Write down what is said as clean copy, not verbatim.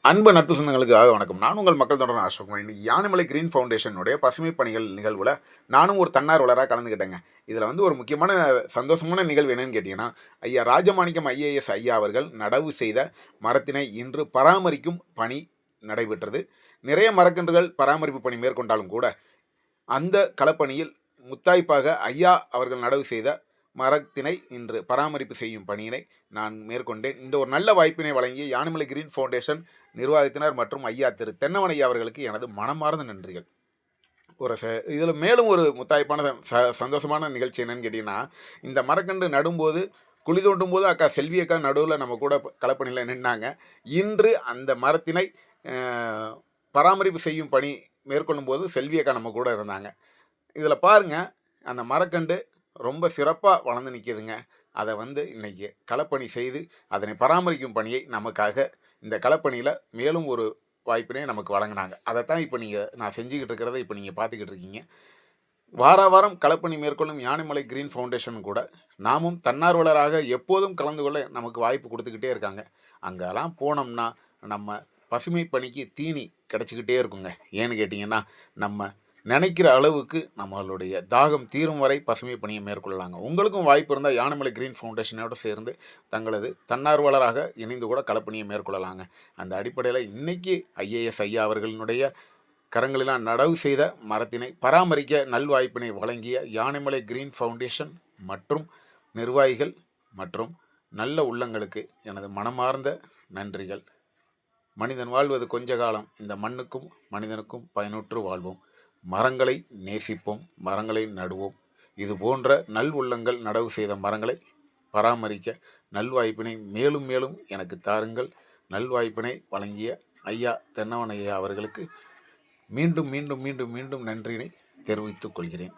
அன்பு நட்பு சொந்தங்களுக்கு வணக்கம். நான் உங்கள் மக்கள் தொடர் அசோக்குமார். இன்னைக்கு யானைமலை கிரீன் ஃபவுண்டேஷனுடைய பசுமை பணிகள் நிகழ்வில் நானும் ஒரு தன்னார்வலராக கலந்துக்கிட்டேங்க. இதில் ஒரு முக்கியமான சந்தோஷமான நிகழ்வு என்னன்னு கேட்டிங்கன்னா, ஐயா ராஜமாணிக்கம் ஐஏஎஸ் ஐயா அவர்கள் நடவு செய்த மரத்தினை இன்று பராமரிக்கும் பணி நடைபெற்றது. நிறைய மரக்கன்றுகள் பராமரிப்பு பணி மேற்கொண்டாலும் கூட அந்த களப்பணியில் முத்தாய்ப்பாக ஐயா அவர்கள் நடவு செய்த மரத்தினை இன்று பராமரிப்பு செய்யும் பணியினை நான் மேற்கொண்டேன். இந்த ஒரு நல்ல வாய்ப்பினை வழங்கிய யானைமலை கிரீன் ஃபவுண்டேஷன் நிர்வாகத்தினர் மற்றும் ஐயா திரு தென்னவன் ஐயா அவர்களுக்கு எனது மனமார்ந்த நன்றிகள். இதில் மேலும் ஒரு முத்தாய்ப்பான சந்தோஷமான நிகழ்ச்சி என்னன்னு கேட்டிங்கன்னா, இந்த மரக்கன்று நடும்போது குழி தோண்டும் போது அக்கா செல்வி அக்கா நடுவில் நம்ம கூட களப்பணியில் நின்னாங்க. இன்று அந்த மரத்தினை பராமரிப்பு செய்யும் பணி மேற்கொள்ளும் போது செல்வி அக்கா நம்ம கூட இருந்தாங்க. இதில் பாருங்கள், அந்த மரக்கன்று ரொம்ப சிறப்பாக வளர்ந்து நிற்கிதுங்க. அதை இன்றைக்கி களப்பணி செய்து அதனை பராமரிக்கும் பணியை நமக்காக இந்த களப்பணியில் மேலும் ஒரு வாய்ப்பினை நமக்கு வழங்கினாங்க. அதைத்தான் இப்போ நான் செஞ்சுக்கிட்டு இருக்கிறத இப்போ நீங்கள் பார்த்துக்கிட்டு இருக்கீங்க. வாரம் களப்பணி மேற்கொள்ளும் யானைமலை கிரீன் ஃபவுண்டேஷன் கூட நாமும் தன்னார்வலராக எப்போதும் கலந்து கொள்ள நமக்கு வாய்ப்பு கொடுத்துக்கிட்டே இருக்காங்க. அங்கெல்லாம் போனோம்னா நம்ம பசுமை பணிக்கு தீனி கிடச்சிக்கிட்டே இருக்குங்க. ஏன்னு கேட்டிங்கன்னா, நம்ம நினைக்கிற அளவுக்கு நம்மளுடைய தாகம் தீரும் வரை பசுமை பணியை மேற்கொள்ளலாங்க. உங்களுக்கும் வாய்ப்பு இருந்தால் யானைமலை கிரீன் ஃபவுண்டேஷனோடு சேர்ந்து தங்களது தன்னார்வலராக இணைந்து கூட களப்பணியை மேற்கொள்ளலாங்க. அந்த அடிப்படையில் இன்றைக்கி ஐஏஎஸ் ஐயா அவர்களினுடைய கரங்களெல்லாம் நடவு செய்த மரத்தினை பராமரிக்க நல்வாய்ப்பினை வழங்கிய யானைமலை கிரீன் ஃபவுண்டேஷன் மற்றும் நிர்வாகிகள் மற்றும் நல்ல உள்ளங்களுக்கு எனது மனமார்ந்த நன்றிகள். மனிதன் வாழ்வது கொஞ்ச காலம். இந்த மண்ணுக்கும் மனிதனுக்கும் பயனுற்று வாழ்வோம். மரங்களை நேசிப்போம், மரங்களை நடுவோம். இது போன்ற நல் உள்ளங்கள் நடவு செய்த மரங்களை பராமரிக்க நல்வாய்ப்பினை மேலும் மேலும் எனக்கு தாருங்கள். நல்வாய்ப்பினை வழங்கிய ஐயா தென்னவன் ஐயா அவர்களுக்கு மீண்டும் மீண்டும் மீண்டும் மீண்டும் நன்றியினை தெரிவித்துக் கொள்கிறேன்.